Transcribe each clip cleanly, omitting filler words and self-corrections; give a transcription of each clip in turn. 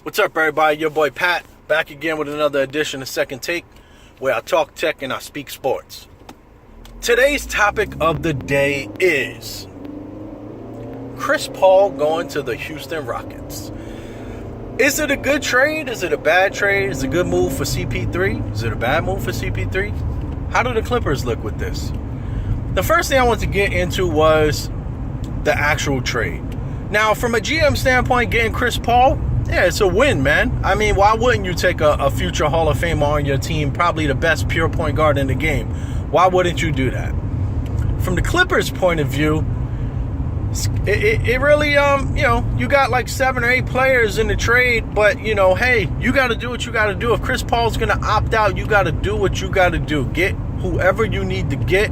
What's up, everybody? Your boy Pat, back again with another edition of Second Take, where I talk tech and I speak sports. Today's topic of the day is Chris Paul going to the Houston Rockets. Is it a good trade? Is it a bad trade? Is it a good move for CP3? Is it a bad move for CP3? How do the Clippers look with this? The first thing I wanted to get into was the actual trade. Now, from a GM standpoint, getting Chris Paul, yeah, it's a win, man. I mean, why wouldn't you take a future Hall of Famer on your team, probably the best pure point guard in the game? Why wouldn't you do that? From the Clippers' point of view, it really, you got like 7 or 8 players in the trade, but, hey, you got to do what you got to do. If Chris Paul's going to opt out, you got to do what you got to do. Get whoever you need to get.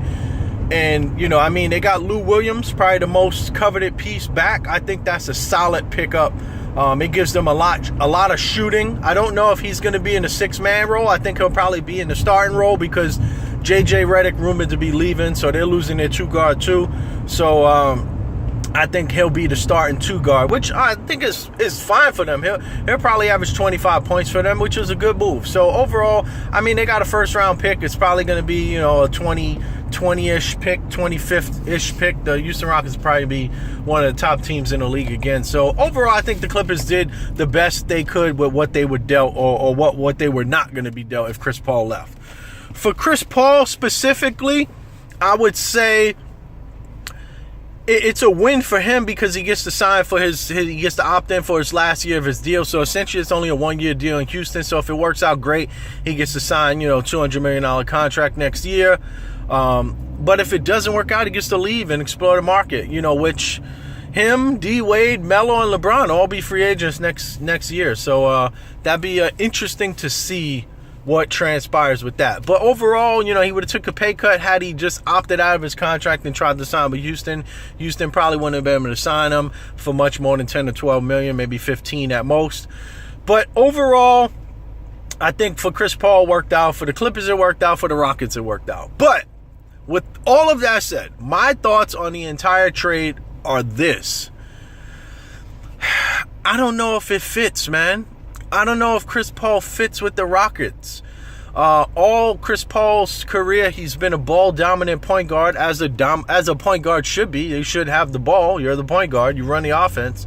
And, they got Lou Williams, probably the most coveted piece back. I think that's a solid pickup. It gives them a lot of shooting. I don't know if he's going to be in the 6-man role. I think he'll probably be in the starting role because J.J. Redick rumored to be leaving, so they're losing their 2-guard too. So I think he'll be the starting 2-guard, which I think is fine for them. He'll probably average 25 points for them, which is a good move. So overall, they got a first-round pick. It's probably going to be, a 20-ish pick, 25th-ish pick. The Houston Rockets will probably be one of the top teams in the league again. So overall, I think the Clippers did the best they could with what they were dealt or what they were not going to be dealt if Chris Paul left. For Chris Paul specifically, I would say it's a win for him because he gets to sign for he gets to opt in for his last year of his deal. So essentially it's only a 1-year deal in Houston. So if it works out great, he gets to sign, $200 million contract next year. But if it doesn't work out, he gets to leave and explore the market, which him, D Wade, Melo, and LeBron all be free agents next year. So that'd be interesting to see what transpires with that. But overall, he would have took a pay cut had he just opted out of his contract and tried to sign with Houston. Houston probably wouldn't have been able to sign him for much more than 10 to 12 million, maybe 15 at most. But overall, I think for Chris Paul, it worked out. For the Clippers, it worked out. For the Rockets, it worked out. But with all of that said, my thoughts on the entire trade are this. I don't know if it fits, man. I don't know if Chris Paul fits with the Rockets. All Chris Paul's career, he's been a ball-dominant point guard, as a point guard should be. You should have the ball. You're the point guard. You run the offense.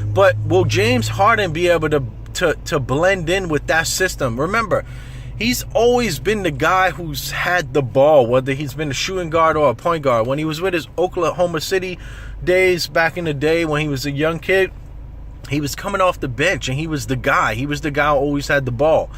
But will James Harden be able to blend in with that system? Remember, he's always been the guy who's had the ball, whether he's been a shooting guard or a point guard. When he was with his Oklahoma City days back in the day when he was a young kid, he was coming off the bench and he was the guy. He was the guy who always had the ball.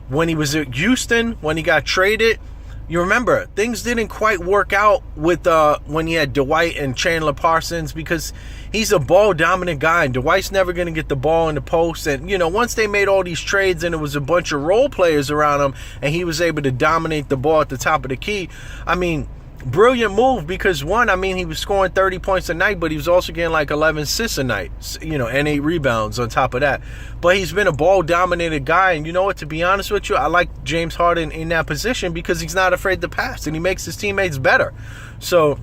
When he was at Houston, when he got traded, you remember, things didn't quite work out with when he had Dwight and Chandler Parsons because he's a ball-dominant guy, and Dwight's never going to get the ball in the post. And, once they made all these trades and it was a bunch of role players around him and he was able to dominate the ball at the top of the key, brilliant move because, one, he was scoring 30 points a night, but he was also getting like 11 assists a night, and 8 rebounds on top of that. But he's been a ball-dominated guy, and you know what, to be honest with you, I like James Harden in that position because he's not afraid to pass, and he makes his teammates better. So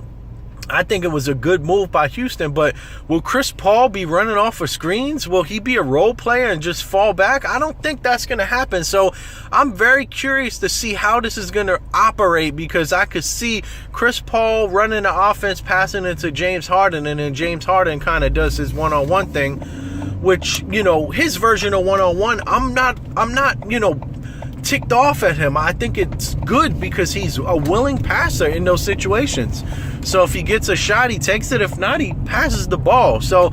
I think it was a good move by Houston, but will Chris Paul be running off for screens? Will he be a role player and just fall back? I don't think that's going to happen. So I'm very curious to see how this is going to operate because I could see Chris Paul running the offense, passing it to James Harden, and then James Harden kind of does his one-on-one thing, which, his version of one-on-one, I'm not, ticked off at him. I think it's good because he's a willing passer in those situations. So if he gets a shot, he takes it. If not, he passes the ball. So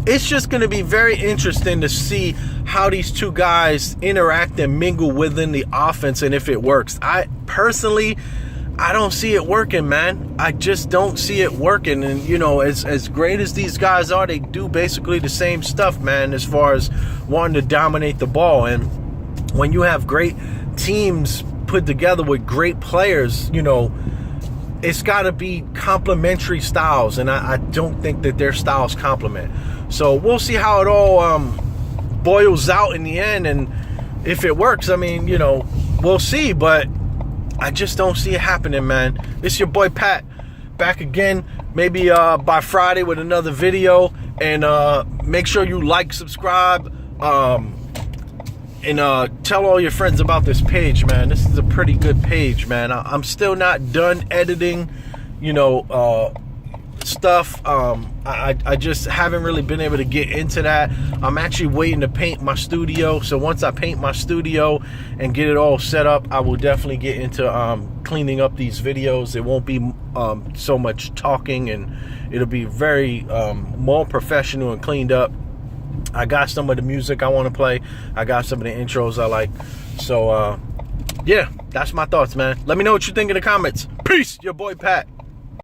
it's just going to be very interesting to see how these two guys interact and mingle within the offense and if it works. I don't see it working, man. I just don't see it working. And, as great as these guys are, they do basically the same stuff, man, as far as wanting to dominate the ball. And when you have great teams put together with great players, it's got to be complementary styles, and I don't think that their styles complement. So we'll see how it all boils out in the end, and if it works, we'll see, but I just don't see it happening, man. It's your boy Pat, back again, maybe by Friday with another video, and make sure you like, subscribe, And tell all your friends about this page, man. This is a pretty good page, man. I'm still not done editing, stuff. I just haven't really been able to get into that. I'm actually waiting to paint my studio. So once I paint my studio and get it all set up, I will definitely get into cleaning up these videos. It won't be so much talking, and it'll be very more professional and cleaned up. I got some of the music I want to play. I got some of the intros I like. So, yeah, that's my thoughts, man. Let me know what you think in the comments. Peace, your boy Pat.